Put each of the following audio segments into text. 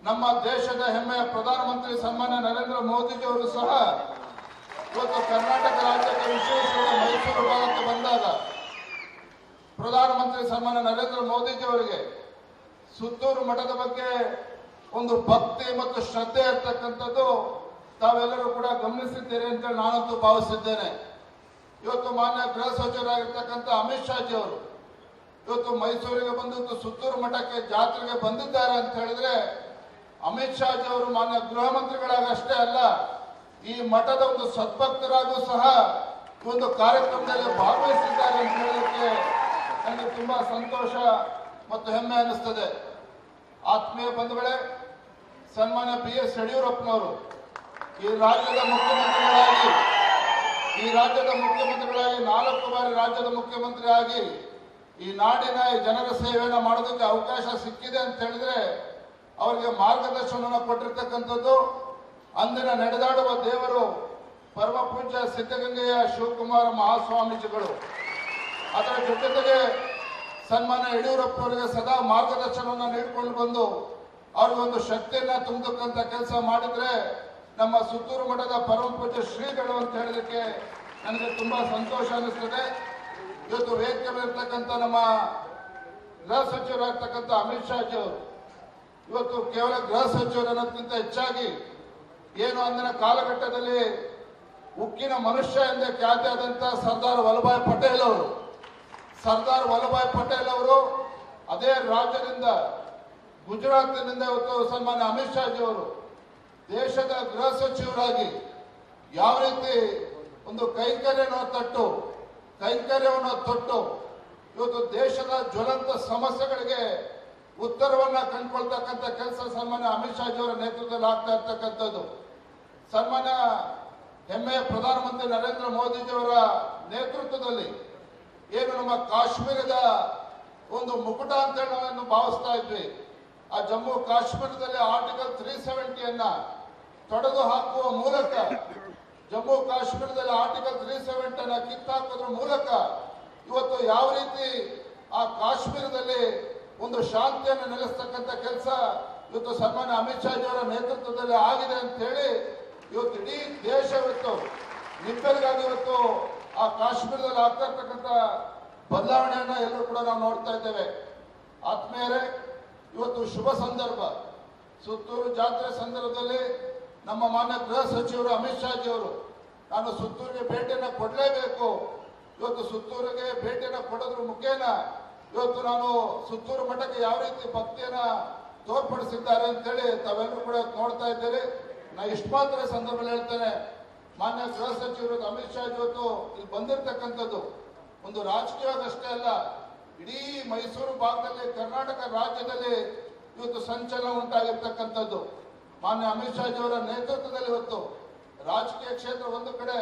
ನಮ್ಮ ದೇಶದ ಹೆಮ್ಮೆಯ ಪ್ರಧಾನಮಂತ್ರಿ ಸನ್ಮಾನ್ಯ ನರೇಂದ್ರ ಮೋದಿಜಿಯವರು ಸಹ ಇವತ್ತು ಕರ್ನಾಟಕ ರಾಜ್ಯಕ್ಕೆ ವಿಶೇಷವಾಗಿ ಮೈಸೂರು ಭಾಗಕ್ಕೆ ಬಂದಾಗ ಪ್ರಧಾನಮಂತ್ರಿ ಸನ್ಮಾನ್ಯ ನರೇಂದ್ರ ಮೋದಿಜಿಯವರಿಗೆ ಸುತ್ತೂರು ಮಠದ ಬಗ್ಗೆ ಒಂದು ಭಕ್ತಿ ಮತ್ತು ಶ್ರದ್ಧೆ ಇರ್ತಕ್ಕಂಥದ್ದು ತಾವೆಲ್ಲರೂ ಕೂಡ ಗಮನಿಸಿದ್ದೀರಿ ಅಂತ ನಾನಂತೂ ಭಾವಿಸಿದ್ದೇನೆ. ಇವತ್ತು ಮಾನ್ಯ ಗೃಹ ಸಚಿವರಾಗಿರ್ತಕ್ಕಂಥ ಅಮಿತ್ ಶಾಜಿ ಅವರು ಇವತ್ತು ಮೈಸೂರಿಗೆ ಬಂದು ಸುತ್ತೂರು ಮಠಕ್ಕೆ ಜಾತ್ರೆಗೆ ಬಂದಿದ್ದಾರೆ ಅಂತ ಹೇಳಿದ್ರೆ ಅಮಿತ್ ಶಾಜಿ ಅವರು ಮಾನ್ಯ ಗೃಹ ಮಂತ್ರಿಗಳಾಗಿ ಅಷ್ಟೇ ಅಲ್ಲ, ಈ ಮಠದ ಒಂದು ಸದ್ಭಕ್ತರಾಗೂ ಸಹ ಒಂದು ಕಾರ್ಯಕ್ರಮದಲ್ಲಿ ಭಾಗವಹಿಸಿದ್ದಾರೆ ಅಂತ ಹೇಳಲಿಕ್ಕೆ ನನಗೆ ತುಂಬಾ ಸಂತೋಷ ಮತ್ತು ಹೆಮ್ಮೆ ಅನಿಸ್ತದೆ. ಆತ್ಮೀಯ ಬಂಧುಗಳೇ, ಸನ್ಮಾನ್ಯ BS ಯಡಿಯೂರಪ್ಪನವರು ಈ ರಾಜ್ಯದ ಮುಖ್ಯಮಂತ್ರಿಗಳಾಗಿ 4 ಬಾರಿ ರಾಜ್ಯದ ಮುಖ್ಯಮಂತ್ರಿ ಆಗಿ ಈ ನಾಡಿನ ಈ ಜನರ ಸೇವೆಯನ್ನು ಮಾಡೋದಕ್ಕೆ ಅವಕಾಶ ಸಿಕ್ಕಿದೆ ಅಂತ ಹೇಳಿದ್ರೆ ಅವರಿಗೆ ಮಾರ್ಗದರ್ಶನವನ್ನು ಕೊಟ್ಟಿರ್ತಕ್ಕಂಥದ್ದು ಅಂದಿನ ನಡೆದಾಡುವ ದೇವರು ಪರಮ ಪೂಜ್ಯ ಸಿದ್ಧಗಂಗೆಯ ಶಿವಕುಮಾರ ಮಹಾಸ್ವಾಮೀಜಿಗಳು. ಅದರ ಜೊತೆಗೆ ಸನ್ಮಾನ್ಯ ಯಡಿಯೂರಪ್ಪನವರಿಗೆ ಸದಾ ಮಾರ್ಗದರ್ಶನವನ್ನು ನೀಡಿಕೊಂಡು ಬಂದು ಅವ್ರಿಗೊಂದು ಶಕ್ತಿಯನ್ನ ತುಂಬತಕ್ಕಂಥ ಕೆಲಸ ಮಾಡಿದ್ರೆ ನಮ್ಮ ಸುತ್ತೂರು ಮಠದ ಪರಮ ಪೂಜ್ಯ ಶ್ರೀಗಳು ಅಂತ ಹೇಳಲಿಕ್ಕೆ ನನಗೆ ತುಂಬಾ ಸಂತೋಷ ಅನಿಸ್ತದೆ. ಇವತ್ತು ವೇದಿಕೆ ಮೇಲಿರ್ತಕ್ಕಂಥ ನಮ್ಮ ಗೃಹ ಸಚಿವರಾಗಿರ್ತಕ್ಕಂಥ ಅಮಿತ್ ಶಾಜಿ ಅವರು ಇವತ್ತು ಕೇವಲ ಗೃಹ ಸಚಿವರು ಅನ್ನೋದಕ್ಕಿಂತ ಹೆಚ್ಚಾಗಿ ಏನು ಅಂದಿನ ಕಾಲಘಟ್ಟದಲ್ಲಿ ಉಕ್ಕಿನ ಮನುಷ್ಯ ಎಂದೇ ಖ್ಯಾತಿಯಾದಂಥ ಸರ್ದಾರ್ ವಲ್ಲಭಾಯ್ ಪಟೇಲ್ ಅವರು ಅದೇ ರಾಜ್ಯದಿಂದ ಗುಜರಾತ್ನಿಂದ ಇವತ್ತು ಸನ್ಮಾನ್ಯ ಅಮಿತ್ ಶಾಜಿ ಅವರು ದೇಶದ ಗೃಹ ಸಚಿವರಾಗಿ ಯಾವ ರೀತಿ ಒಂದು ಕೈಂಕರ್ಯವನ್ನು ತೊಟ್ಟು ಇವತ್ತು ದೇಶದ ಜ್ವಲಂತ ಸಮಸ್ಯೆಗಳಿಗೆ ಉತ್ತರವನ್ನ ಕಂಡುಕೊಳ್ತಕ್ಕಂಥ ಕೆಲಸ ಸನ್ಮಾನ್ಯ ಅಮಿತ್ ಶಾಜಿ ಅವರ ನೇತೃತ್ವದಲ್ಲಿ ಆಗ್ತಾ ಇರ್ತಕ್ಕಂಥದ್ದು. ಸನ್ಮಾನ್ಯ ಹೆಮ್ಮೆಯ ಪ್ರಧಾನಮಂತ್ರಿ ನರೇಂದ್ರ ಮೋದಿಜಿಯವರ ನೇತೃತ್ವದಲ್ಲಿ ಏನು ನಮ್ಮ ಕಾಶ್ಮೀರದ ಒಂದು ಮುಕುಟ ಅಂತ ಹೇಳಿ ನಾವೇನು ಭಾವಿಸ್ತಾ ಇದ್ವಿ, ಆ ಜಮ್ಮು ಕಾಶ್ಮೀರದಲ್ಲಿ ಆರ್ಟಿಕಲ್ 370 ತೊಡೆದು ಹಾಕುವ ಮೂಲಕ ಜಮ್ಮು ಕಾಶ್ಮೀರದಲ್ಲಿ ಆರ್ಟಿಕಲ್ 370 ಕಿತ್ತಾಕೋದ್ರ ಮೂಲಕ ಇವತ್ತು ಯಾವ ರೀತಿ ಆ ಕಾಶ್ಮೀರದಲ್ಲಿ ಒಂದು ಶಾಂತಿಯನ್ನು ನೆಲೆಸ್ತಕ್ಕಂಥ ಕೆಲಸ ಇವತ್ತು ಸನ್ಮಾನ್ಯ ಅಮಿತ್ ಶಾಜಿ ಅವರ ನೇತೃತ್ವದಲ್ಲಿ ಆಗಿದೆ ಅಂತ ಹೇಳಿ ಇವತ್ತು ಇಡೀ ದೇಶವಿತ್ತು ನಿಬ್ಬೆರಗಾಗಿ ಇವತ್ತು ಆ ಕಾಶ್ಮೀರದಲ್ಲಿ ಆಗ್ತಾ ಇರ್ತಕ್ಕಂಥ ಬದಲಾವಣೆಯನ್ನ ಎಲ್ಲರೂ ಕೂಡ ನಾವು ನೋಡ್ತಾ ಇದ್ದೇವೆ. ಆತ್ಮೀಯರೇ, ಇವತ್ತು ಶುಭ ಸಂದರ್ಭ, ಸುತ್ತೂರು ಜಾತ್ರೆ ಸಂದರ್ಭದಲ್ಲಿ ನಮ್ಮ ಮಾನ್ಯ ಗೃಹ ಸಚಿವರು ಅಮಿತ್ ಶಾಜಿ ಅವರು ನಾನು ಸುತ್ತೂರಿಗೆ ಭೇಟಿಯನ್ನು ಕೊಡಲೇಬೇಕು, ಇವತ್ತು ಸುತ್ತೂರಿಗೆ ಭೇಟಿಯನ್ನು ಕೊಡೋದ್ರ ಮುಖೇನ ಇವತ್ತು ನಾನು ಸುತ್ತೂರು ಮಠಕ್ಕೆ ಯಾವ ರೀತಿ ಭಕ್ತಿಯನ್ನ ತೋರ್ಪಡಿಸಿದ್ದಾರೆ ಅಂತೇಳಿ ತಾವೆಲ್ಲರೂ ಕೂಡ ನೋಡ್ತಾ ಇದ್ದೀರಿ. ನಾ ಇಷ್ಟು ಮಾತ್ರ ಸಂದರ್ಭದಲ್ಲಿ ಹೇಳ್ತೇನೆ, ಮಾನ್ಯ ಗೃಹ ಸಚಿವರು ಅಮಿತ್ ಶಾಜಿ ಇವತ್ತು ಇಲ್ಲಿ ಬಂದಿರತಕ್ಕಂಥದ್ದು ಒಂದು ರಾಜಕೀಯವಾಗಷ್ಟೇ ಅಲ್ಲ, ಇಡೀ ಮೈಸೂರು ಭಾಗದಲ್ಲಿ ಕರ್ನಾಟಕ ರಾಜ್ಯದಲ್ಲಿ ಇವತ್ತು ಸಂಚಲನ ಉಂಟಾಗಿರ್ತಕ್ಕಂಥದ್ದು. ಮಾನ್ಯ ಅಮಿತ್ ಶಾಜಿ ಅವರ ನೇತೃತ್ವದಲ್ಲಿ ಇವತ್ತು ರಾಜಕೀಯ ಕ್ಷೇತ್ರ ಒಂದು ಕಡೆ,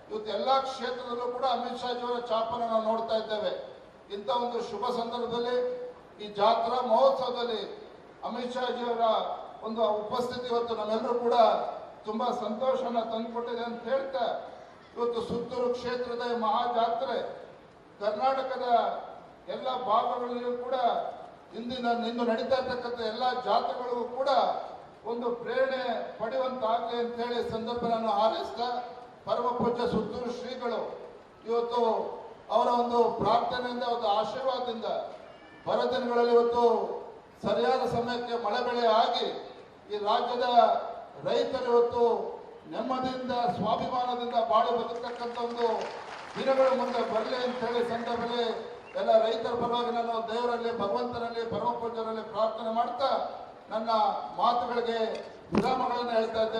ಇವತ್ತು ಎಲ್ಲಾ ಕ್ಷೇತ್ರದಲ್ಲೂ ಕೂಡ ಅಮಿತ್ ಶಾಜಿ ಅವರ ಛಾಪನ್ನು ನಾವು ನೋಡ್ತಾ ಇದ್ದೇವೆ. ಇಂಥ ಒಂದು ಶುಭ ಸಂದರ್ಭದಲ್ಲಿ ಈ ಜಾತ್ರಾ ಮಹೋತ್ಸವದಲ್ಲಿ ಅಮಿತ್ ಶಾಜಿ ಅವರ ಒಂದು ಉಪಸ್ಥಿತಿ ಇವತ್ತು ನಮ್ಮೆಲ್ಲರೂ ಕೂಡ ತುಂಬಾ ಸಂತೋಷನ ತಂದುಕೊಟ್ಟಿದೆ ಅಂತ ಹೇಳ್ತಾ, ಇವತ್ತು ಸುತ್ತೂರು ಕ್ಷೇತ್ರದ ಮಹಾಜಾತ್ರೆ ಕರ್ನಾಟಕದ ಎಲ್ಲ ಭಾಗಗಳಲ್ಲಿಯೂ ಕೂಡ ಇಂದು ನಡೀತಾ ಇರ್ತಕ್ಕಂಥ ಎಲ್ಲ ಜಾತ್ರೆಗಳಿಗೂ ಕೂಡ ಒಂದು ಪ್ರೇರಣೆ ಪಡೆಯುವಂತಾಗಲಿ ಅಂತ ಹೇಳಿ ಸಂದರ್ಭ ನಾನು ಹಾರೈಸ್ತಾ, ಪರಮ ಪೂಜ್ಯ ಸುತ್ತೂರು ಶ್ರೀಗಳು ಇವತ್ತು ಅವರ ಒಂದು ಪ್ರಾರ್ಥನೆಯಿಂದ ಒಂದು ಆಶೀರ್ವಾದದಿಂದ ಬರ ದಿನಗಳಲ್ಲಿ ಇವತ್ತು ಸರಿಯಾದ ಸಮಯಕ್ಕೆ ಮಳೆ ಬೆಳೆ ಆಗಿ ಈ ರಾಜ್ಯದ ರೈತರು ಇವತ್ತು ನೆಮ್ಮದಿಯಿಂದ ಸ್ವಾಭಿಮಾನದಿಂದ ಬಾಳಿ ಬದುಕತಕ್ಕಂಥ ಒಂದು ದಿನಗಳು ಮುಂದೆ ಬರಲಿ ಅಂತ ಹೇಳಿ ಸಂದರ್ಭದಲ್ಲಿ ಎಲ್ಲ ರೈತರ ಪರವಾಗಿ ನಾನು ದೇವರಲ್ಲಿ, ಭಗವಂತನಲ್ಲಿ, ಪರಮ ಪೂಜ್ಯರಲ್ಲಿ ಪ್ರಾರ್ಥನೆ ಮಾಡ್ತಾ ನನ್ನ ಮಾತುಗಳಿಗೆ ವಿರಾಮಗಳನ್ನು ಹೇಳ್ತಾ ಇದ್ದೇನೆ.